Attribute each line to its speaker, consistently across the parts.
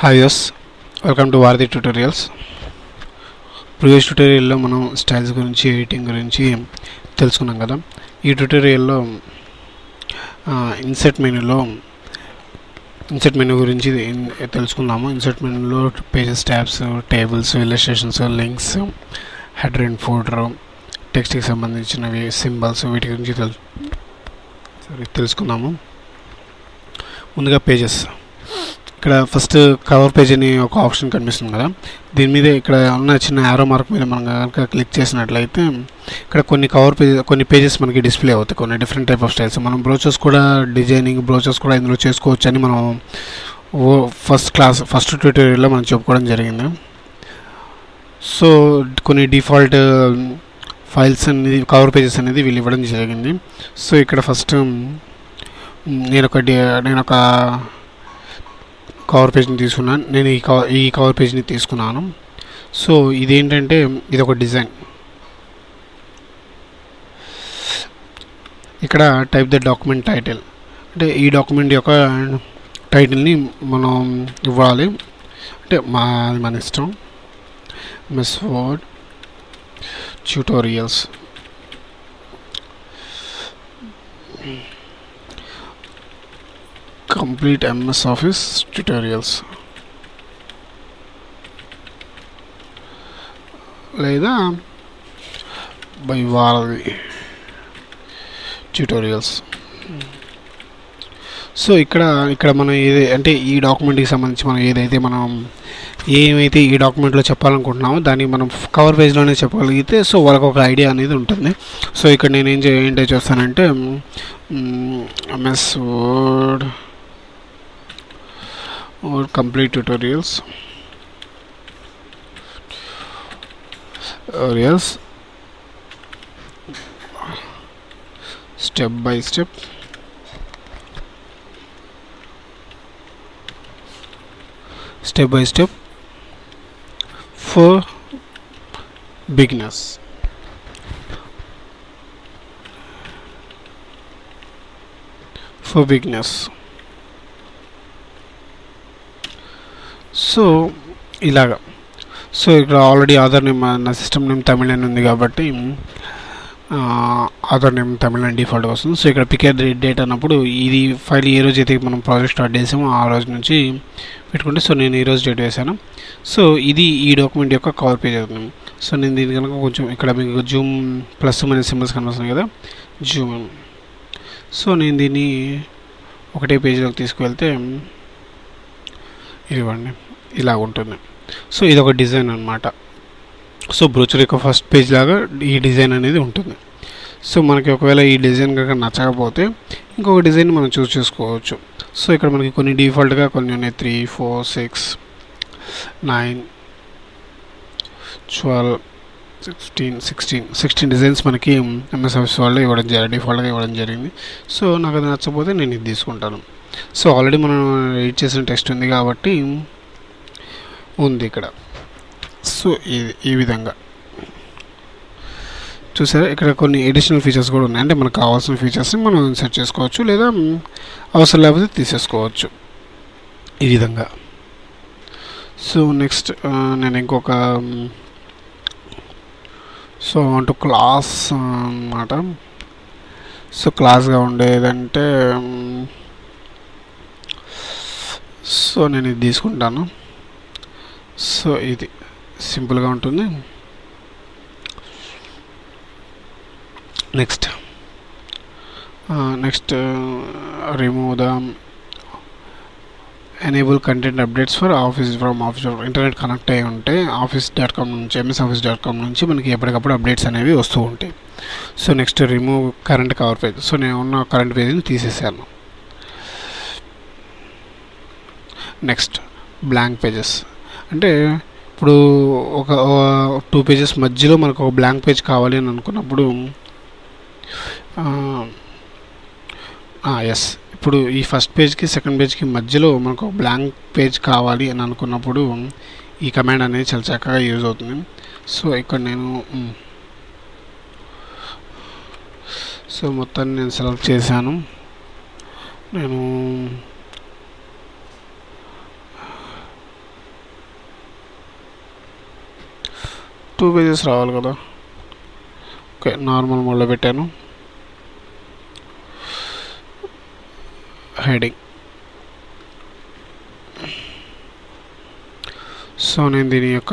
Speaker 1: Hi యోస్, welcome to వారధి tutorials. Previous ట్యూటోరియల్లో మనం styles గురించి, ఎడిటింగ్ గురించి తెలుసుకున్నాం కదా. ఈ ట్యూటోరియల్లో ఇన్సర్ట్ మెనూ గురించి తెలుసుకుందాము. ఇన్సర్ట్ మెనూలో pages, tabs, tables, illustrations, links, header and folder, టెక్స్ట్కి సంబంధించినవి, సింబల్స్, వీటి గురించి తెలుసుకుందాము. ముందుగా పేజెస్. ఇక్కడ ఫస్ట్ కవర్ పేజ్ అని ఒక ఆప్షన్ కనిపిస్తుంది కదా, దీని మీద ఇక్కడ ఉన్న చిన్న యారో మార్క్ మీద మనం కనుక క్లిక్ చేసినట్లయితే ఇక్కడ కొన్ని పేజెస్ మనకి డిస్ప్లే అవుతాయి, కొన్ని డిఫరెంట్ టైప్ ఆఫ్ స్టైల్స్. మనం బ్రోచర్స్ కూడా, డిజైనింగ్ బ్రోచర్స్ కూడా ఇందులో చేసుకోవచ్చు అని మనం ఫస్ట్ ట్యూటోరియల్లో మనం చెప్పుకోవడం జరిగింది. సో కొన్ని డిఫాల్ట్ ఫైల్స్ అనేది, కవర్ పేజెస్ అనేది వీళ్ళు ఇవ్వడం జరిగింది. సో ఇక్కడ ఫస్ట్ నేను ఒక కవర్ పేజ్ని తీసుకున్నాను. నేను ఈ కవర్ పేజ్ని తీసుకున్నాను. సో ఇదేంటంటే ఇది ఒక డిజైన్. ఇక్కడ టైప్ ద డాక్యుమెంట్ టైటిల్, అంటే ఈ డాక్యుమెంట్ యొక్క టైటిల్ని మనం ఇవ్వాలి. అంటే మన ఇష్టం. MS Word tutorials, complete MS Office tutorials, లేదా బై వారధి ట్యూటోరియల్స్. సో ఇక్కడ మనం అంటే ఈ డాక్యుమెంట్కి సంబంధించి మనం ఏమైతే ఈ డాక్యుమెంట్లో చెప్పాలనుకుంటున్నామో దాన్ని మనం కవర్ పేజ్లోనే చెప్పగలిగితే సో వాళ్ళకి ఒక ఐడియా అనేది ఉంటుంది. సో ఇక్కడ నేను ఏంటో చేస్తానంటే MS Word or complete tutorials step by step for beginners. So ఇలాగా. సో ఇక్కడ ఆల్రెడీ ఆధార్ నేమ్, నా సిస్టమ్ నేమ్ తమిళ్ అని ఉంది కాబట్టి ఆధార్ నేమ్ తమిళ్ అని డిఫాల్ట్ వస్తుంది. సో ఇక్కడ పిక్ డేట్ అన్నప్పుడు ఇది ఫైల్ ఏ రోజు అయితే మనం ప్రాజెక్ట్ స్టార్ట్ చేసామో ఆ రోజు నుంచి పెట్టుకుంటే, సో నేను ఈరోజు డేట్ వేసాను. సో ఇది ఈ డాక్యుమెంట్ యొక్క కవర్ పేజ్ అవుతుంది. సో నేను దీని కనుక కొంచెం ఇక్కడ మీకు జూమ్ ప్లస్ అనే సింబల్స్ కనిపిస్తున్నాయి కదా, జూమ్. సో నేను దీన్ని ఒకటే పేజ్లోకి తీసుకువెళ్తే ఇవ్వండి, ఇలా ఉంటుంది. సో ఇది ఒక డిజైన్ అన్నమాట. సో బ్రోచర్ యొక్క ఫస్ట్ పేజ్ లాగా ఈ డిజైన్ అనేది ఉంటుంది. సో మనకి ఒకవేళ ఈ డిజైన్ కనుక నచ్చకపోతే ఇంకొక డిజైన్ మనం చూస్ చేసుకోవచ్చు. సో ఇక్కడ మనకి కొన్ని డిఫాల్ట్గా కొన్ని ఉన్నాయి, 3, 4, 6, 9, 12, 16 డిజైన్స్ మనకి MS Office వాళ్ళు డిఫాల్ట్గా ఇవ్వడం జరిగింది. సో నాకు అది నచ్చకపోతే నేను ఇది తీసుకుంటాను. సో ఆల్రెడీ మనం ఎడిట్ చేసిన టెక్స్ట్ ఉంది కాబట్టి ఉంది ఇక్కడ. సో ఈ విధంగా చూసారా, ఇక్కడ కొన్ని ఎడిషనల్ ఫీచర్స్ కూడా ఉన్నాయి. అంటే మనకు కావాల్సిన ఫీచర్స్ని మనం ఇన్సర్ట్ చేసుకోవచ్చు, లేదా అవసరం లేకపోతే తీసేసుకోవచ్చు ఈ విధంగా. సో నెక్స్ట్ నేను ఇంకొక అంటూ క్లాస్ అన్నమాట. సో క్లాస్గా ఉండేదంటే సో నేను ఇది తీసుకుంటాను. సో ఇది సింపుల్గా ఉంటుంది. Next remove the enable content updates for office internet connect అయ్యి ఉంటే office.com నుంచి, MSoffice.com నుంచి మనకి ఎప్పటికప్పుడు అప్డేట్స్ అనేవి వస్తూ ఉంటాయి. So next remove current cover page. So నేను ఉన్న కరెంట్ పేజ్ని తీసేసాను. Next blank pages. అంటే ఇప్పుడు ఒక 2 పేజెస్ మధ్యలో మనకు ఒక బ్లాంక్ పేజ్ కావాలి అని అనుకున్నప్పుడు ఇప్పుడు ఈ ఫస్ట్ పేజ్కి సెకండ్ పేజ్కి మధ్యలో మనకు ఒక బ్లాంక్ పేజ్ కావాలి అని అనుకున్నప్పుడు ఈ కమాండ్ అనేది చాలా చక్కగా యూజ్ అవుతుంది. సో ఇక్కడ నేను మొత్తాన్ని నేను సెలెక్ట్ చేశాను. నేను 2 పేజెస్ రావాలి కదా. ఓకే, నార్మల్ మోడ్లో పెట్టాను. హెడింగ్. సో నేను దీని యొక్క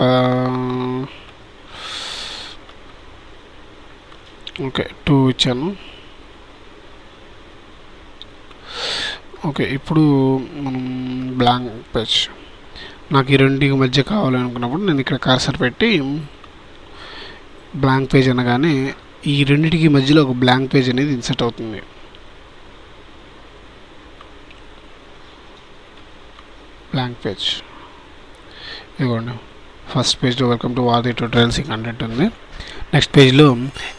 Speaker 1: ఓకే 2 ఇచ్చాను. ఓకే, ఇప్పుడు మనం బ్లాంక్ పేజ్, నాకు ఈ రెండింటికి మధ్య కావాలనుకున్నప్పుడు నేను ఇక్కడ కర్సర్ పెట్టి బ్లాంక్ పేజ్ అనగానే ఈ రెండింటికి మధ్యలో ఒక బ్లాంక్ పేజ్ అనేది ఇన్సర్ట్ అవుతుంది. బ్లాంక్ పేజ్ ఇదిగోండి. ఫస్ట్ పేజ్లో వెల్కమ్ టు వాది ట్యూటోరియల్స్ కంటెంట్ ఉంది. నెక్స్ట్ పేజ్లో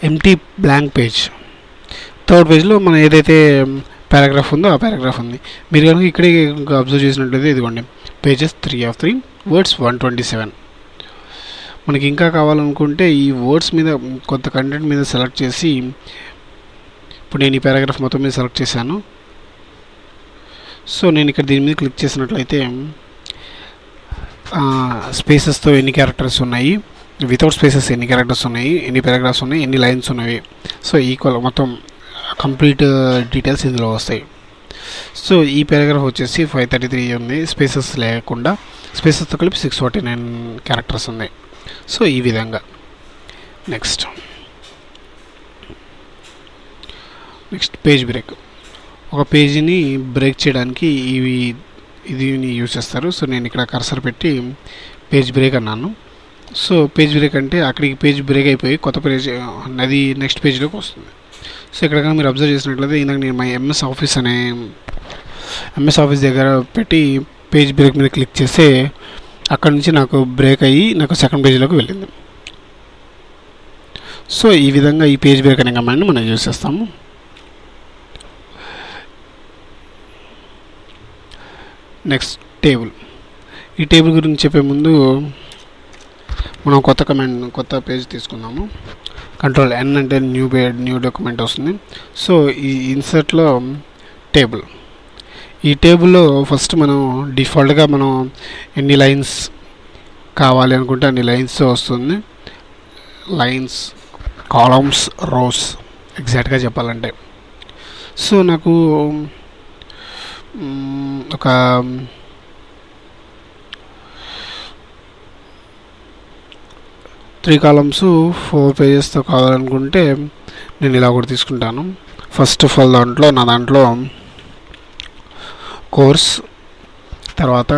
Speaker 1: ఎంటీ బ్లాంక్ పేజ్. థర్డ్ పేజ్లో మనం ఏదైతే పారాగ్రాఫ్ ఉందో ఆ పారాగ్రాఫ్ ఉంది. మీరు కనుక ఇక్కడే అబ్జర్వ్ చేసినట్లయితే ఇదిగోండి, పేజెస్ 3 of 3, వర్డ్స్ 127. మనకి ఇంకా కావాలనుకుంటే ఈ వర్డ్స్ మీద కొంత కంటెంట్ మీద సెలెక్ట్ చేసి, ఇప్పుడు నేను ఈ పారాగ్రాఫ్ మొత్తం మీద సెలెక్ట్ చేశాను. సో నేను ఇక్కడ దీని మీద క్లిక్ చేసినట్లయితే స్పేసెస్తో ఎన్ని క్యారెక్టర్స్ ఉన్నాయి, వితౌట్ స్పేసెస్ ఎన్ని క్యారెక్టర్స్ ఉన్నాయి, ఎన్ని పారాగ్రాఫ్స్ ఉన్నాయి, ఎన్ని లైన్స్ ఉన్నాయి, సో ఈక్వల్ మొత్తం కంప్లీట్ డీటెయిల్స్ ఇందులో వస్తాయి. సో ఈ పారాగ్రాఫ్ వచ్చేసి 533 ఉంది, స్పేసెస్ లేకుండా. స్పేసెస్తో కలిపి 649 క్యారెక్టర్స్ ఉన్నాయి. సో ఈ విధంగా. Next page break. ఒక పేజీని బ్రేక్ చేయడానికి ఇది యూజ్ చేస్తారు. సో నేను ఇక్కడ కర్సర్ పెట్టి పేజ్ బ్రేక్ అన్నాను. సో పేజ్ బ్రేక్ అంటే అక్కడికి పేజ్ బ్రేక్ అయిపోయి కొత్త పేజ్ అది నెక్స్ట్ పేజ్లోకి వస్తుంది. సో ఇక్కడ కానీ మీరు అబ్జర్వ్ చేసినట్లయితే ఇందాక నేను మై ఎంఎస్ ఆఫీస్ దగ్గర పెట్టి పేజ్ బ్రేక్ మీద క్లిక్ చేస్తే అక్కడ నుంచి నాకు బ్రేక్ అయ్యి నాకు సెకండ్ పేజ్లోకి వెళ్ళింది. సో ఈ విధంగా ఈ పేజ్ బ్రేక్ అనే కమాండ్ని మనం యూజ్ చేస్తాము. Next table. ఈ టేబుల్ గురించి చెప్పే ముందు మనం కొత్త పేజ్ తీసుకుందాము. Ctrl+N అంటే న్యూ డాక్యుమెంట్ వస్తుంది. సో ఈ ఇన్సర్ట్లో టేబుల్. ఈ టేబుల్లో ఫస్ట్ మనం డిఫాల్ట్గా మనం ఎన్ని లైన్స్ కావాలి అనుకుంటే అన్ని లైన్స్ వస్తుంది. లైన్స్, కాలమ్స్, రోస్ ఎగ్జాక్ట్గా చెప్పాలంటే. సో నాకు ఒక 3 కాలమ్స్ 4 పేజెస్తో కావాలనుకుంటే నేను ఇలా కూడా తీసుకుంటాను. ఫస్ట్ ఆఫ్ ఆల్ నా దాంట్లో కోర్స్, తర్వాత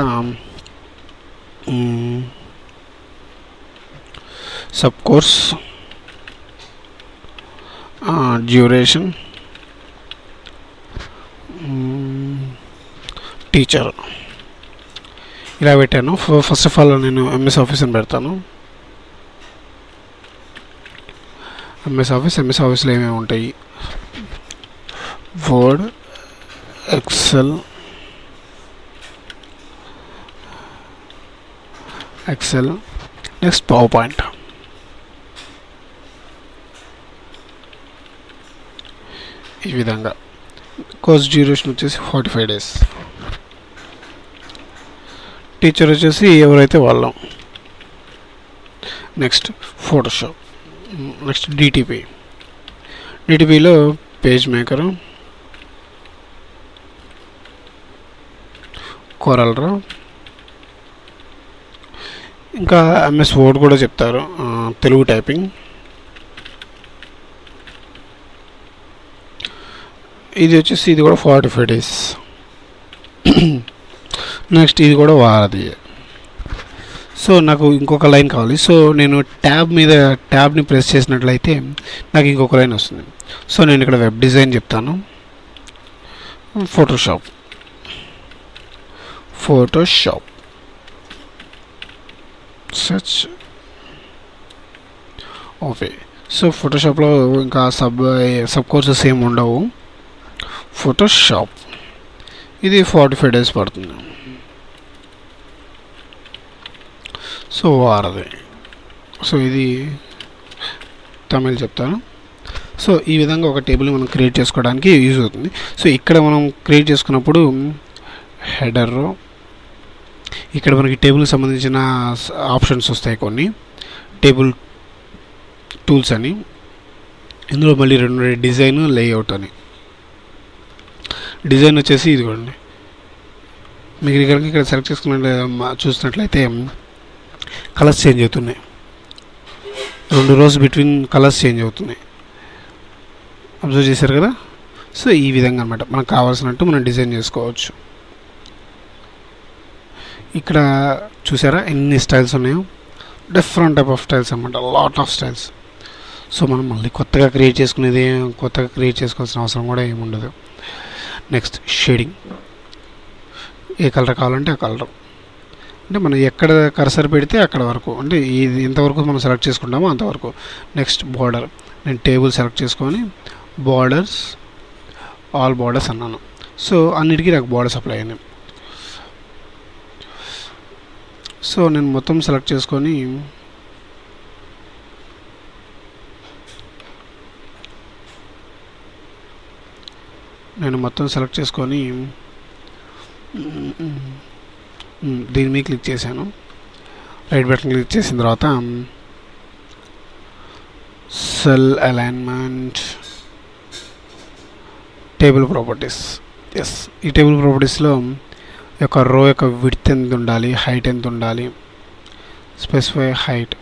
Speaker 1: సబ్ కోర్స్, డ్యూరేషన్, టీచర్ ఇలా పెట్టాను. ఫస్ట్ ఆఫ్ ఆల్ నేను ఎంఎస్ ఆఫీస్ అని పెడతాను. ఎంఎస్ ఆఫీస్లో ఏమేమి ఉంటాయి? Word, excel, next PowerPoint. ఈ విధంగా. కోర్స్ డ్యూరేషన్ వచ్చేసి 45 days. టీచర్ వచ్చేసి ఎవరైతే వాళ్ళం. Next Photoshop. నెక్స్ట్ డిటిపిలో పేజ్ మేకరు, కోరల్ డ్రా, ఇంకా ఎంఎస్ వర్డ్ కూడా చెప్తారు, తెలుగు టైపింగ్. ఇది వచ్చేసి ఇది కూడా 45 days. నెక్స్ట్ ఇది కూడా వారది. సో నాకు ఇంకొక లైన్ కావాలి. సో నేను ట్యాబ్ని ప్రెస్ చేసినట్లయితే నాకు ఇంకొక లైన్ వస్తుంది. సో నేను ఇక్కడ వెబ్ డిజైన్ చెప్తాను. Photoshop search. ఓకే. సో ఫోటోషాప్లో ఇంకా సబ్ కోర్సెస్ ఏమి ఉండవు. ఫోటోషాప్ ఇది 45 days పడుతుంది. సో వారది. సో ఇది తమిళ్ చెప్తాను. సో ఈ విధంగా ఒక టేబుల్ మనం క్రియేట్ చేసుకోవడానికి యూజ్ అవుతుంది. సో ఇక్కడ మనం క్రియేట్ చేసుకున్నప్పుడు హెడర్, ఇక్కడ మనకి టేబుల్కి సంబంధించిన ఆప్షన్స్ వస్తాయి. కొన్ని టేబుల్ టూల్స్ అని, ఇందులో మళ్ళీ రెండు డిజైన్, లేఅవుట్ అని. డిజైన్ వచ్చేసి ఇదిగోండి, మీరు కనుక ఇక్కడ సెలెక్ట్ చూసినట్లయితే కలర్స్ చేంజ్ అవుతున్నాయి, 2 రోస్ బిట్వీన్ కలర్స్ చేంజ్ అవుతున్నాయి. అబ్జర్వ్ చేశారు కదా. సో ఈ విధంగా అనమాట మనకు కావాల్సినట్టు మనం డిజైన్ చేసుకోవచ్చు. ఇక్కడ చూసారా ఎన్ని స్టైల్స్ ఉన్నాయో, డిఫరెంట్ టైప్ ఆఫ్ స్టైల్స్ అనమాట, లాట్ ఆఫ్ స్టైల్స్. సో మనం మళ్ళీ కొత్తగా క్రియేట్ చేసుకోవాల్సిన అవసరం కూడా ఏముండదు. నెక్స్ట్ షేడింగ్, ఏ కలర్ కావాలంటే ఆ కలర్, అంటే మనం ఎక్కడ కర్సర్ పెడితే అక్కడ వరకు, అంటే ఇది ఎంతవరకు మనం సెలెక్ట్ చేసుకుంటామో అంతవరకు. నెక్స్ట్ బార్డర్, నేను టేబుల్ సెలెక్ట్ చేసుకొని బార్డర్స్, ఆల్ బార్డర్స్ అన్నాను. సో అన్నిటికీ నాకు బార్డర్స్ అప్లై అయినాయి. సో నేను మొత్తం సెలెక్ట్ చేసుకొని దీని మీద క్లిక్ చేశాను. రైట్ బటన్ క్లిక్ చేసిన తర్వాత cell alignment, table properties. Yes, ఈ టేబుల్ ప్రాపర్టీస్లో యొక్క రో యొక్క విడ్త్ ఎంత ఉండాలి, హైట్ ఎంత ఉండాలి, స్పెసిఫై హైట్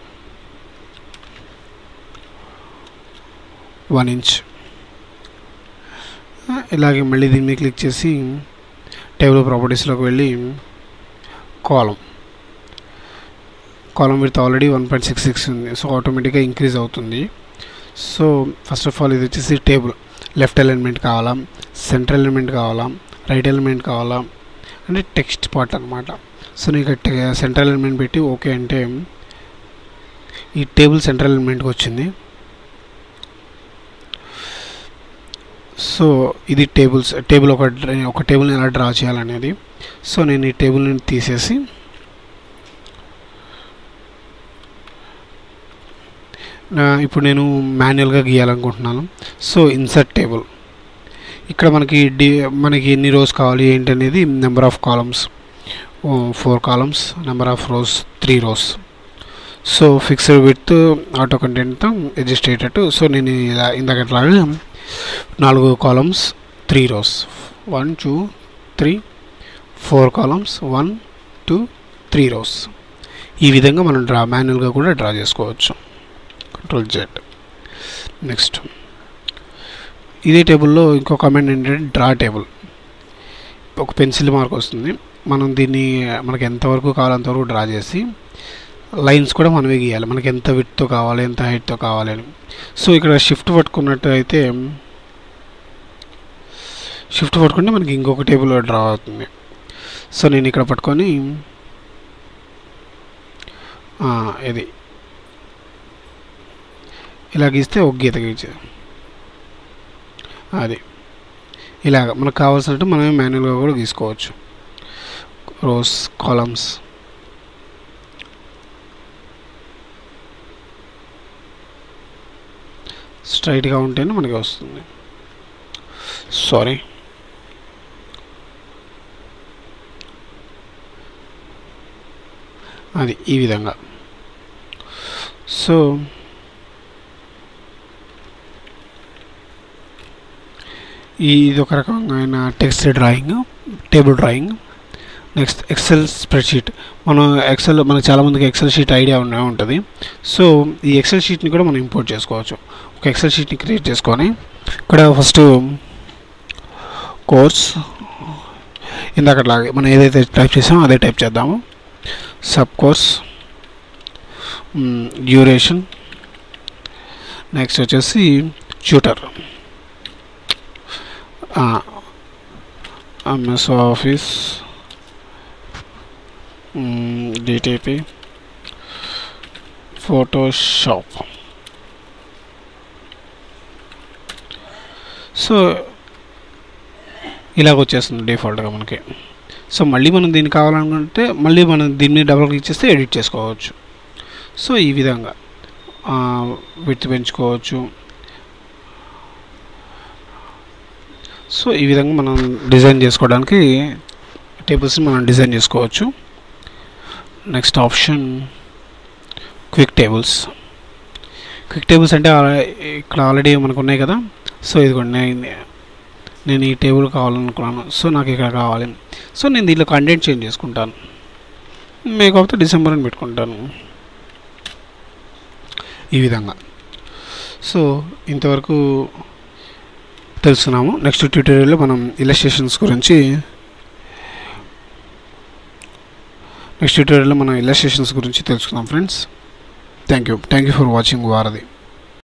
Speaker 1: 1 ఇంచ్. ఇలాగే మళ్ళీ దీని మీద క్లిక్ చేసి టేబుల్ ప్రాపర్టీస్లోకి వెళ్ళి కాలం విడ్త్ ఆల్రెడీ 1.66 ఉంది. సో ఆటోమేటిక్గా ఇంక్రీజ్ అవుతుంది. సో ఫస్ట్ ఆఫ్ ఆల్ ఇది వచ్చేసి టేబుల్ లెఫ్ట్ ఎలిమెంట్ కావాలా, సెంట్రల్ ఎలిమెంట్ కావాలా, రైట్ ఎలిమెంట్ కావాలా, అంటే టెక్స్ట్ పార్ట్ అనమాట. సో నీకు సెంట్రల్ ఎలిమెంట్ పెట్టి ఓకే అంటే ఈ టేబుల్ సెంట్రల్ ఎలిమెంట్కి వచ్చింది. సో ఇది టేబుల్ ఒక టేబుల్ని ఎలా డ్రా చేయాలనేది. సో నేను ఈ టేబుల్ని తీసేసి ఇప్పుడు నేను మాన్యువల్గా గీయాలనుకుంటున్నాను. సో ఇన్సర్ట్ టేబుల్, ఇక్కడ మనకి ఎన్ని రోస్ కావాలి ఏంటి అనేది, number of columns 4 columns, number of rows 3 rows. So fixed width auto కంటెంట్తో అడ్జస్ట్ అయ్యేటట్టు. సో నేను ఇందాకట్లాగా 4 కాలమ్స్ 3 రోస్, 1 2 3 4 కాలమ్స్ 1 2 3 రోస్. ఈ విధంగా మనం మాన్యువల్గా కూడా డ్రా చేసుకోవచ్చు. Ctrl Z. నెక్స్ట్ ఇదే టేబుల్లో ఇంకో కమాండ్ ఏంటంటే డ్రా టేబుల్. ఒక పెన్సిల్ మార్క్ వస్తుంది, మనం దీన్ని మనకి ఎంతవరకు కావాలో అంతవరకు డ్రా చేసి లైన్స్ కూడా మనమే గీయాలి, మనకి ఎంత విడ్త్తో కావాలి, ఎంత హైట్తో కావాలి అని. సో ఇక్కడ షిఫ్ట్ పట్టుకుంటే మనకి ఇంకొక టేబుల్ డ్రా అవుతుంది. సో నేను ఇక్కడ పట్టుకొని ఇది ఇలా గీస్తే ఒక గీత గీచేది, అది ఇలాగ మనకు కావాల్సినట్టు మనమే మాన్యువల్గా కూడా గీసుకోవచ్చు. రోస్, కాలమ్స్, స్ట్రైట్గా ఉంటేనే మనకి వస్తుంది. సారీ, అది ఈ విధంగా. సో ఇది ఒక రకమైన text drawing, table drawing. Next excel spreadsheet. మనకు చాలామందికి ఎక్సెల్ షీట్ ఐడియా ఉంటుంది. సో ఈ ఎక్సెల్ షీట్ని కూడా మనం ఇంపోర్ట్ చేసుకోవచ్చు. ఒక ఎక్సెల్ షీట్ని క్రియేట్ చేసుకొని ఇక్కడ ఫస్ట్ కోర్స్, ఇందాకట్లాగే మనం ఏదైతే టైప్ చేసామో అదే టైప్ చేద్దాము. సబ్ కోర్స్, డ్యూరేషన్, నెక్స్ట్ వచ్చేసి tutor, MS Office, DTP, Photoshop. So ఇలాగ వచ్చేస్తుంది డిఫాల్ట్గా మనకి. సో మళ్ళీ మనం దీన్ని కావాలనుకుంటే మళ్ళీ మనం దీని మీద డబుల్ క్లిక్ చేస్తే ఎడిట్ చేసుకోవచ్చు. సో ఈ విధంగా విడ్త్ పెంచుకోవచ్చు. సో ఈ విధంగా మనం డిజైన్ చేసుకోవడానికి టేబుల్స్ని మనం డిజైన్ చేసుకోవచ్చు. Next option quick tables. Quick tables అంటే ఇక్కడ ఆల్రెడీ మనకు ఉన్నాయి కదా. సో ఇదిగోండి, నేను ఈ టేబుల్ కావాలనుకున్నాను. సో నాకు ఇక్కడ కావాలి. సో నేను దీంట్లో కంటెంట్ చేంజ్ చేసుకుంటాను. మేక్ ఆఫ్ ద డిసెంబర్ అని పెట్టుకుంటాను ఈ విధంగా. సో ఇంతవరకు తెలుసుకున్నాము. నెక్స్ట్ ట్యూటోరియల్లో మనం ఇలస్ట్రేషన్స్ గురించి తెలుసుకుందాం friends. Thank you for watching వారధి.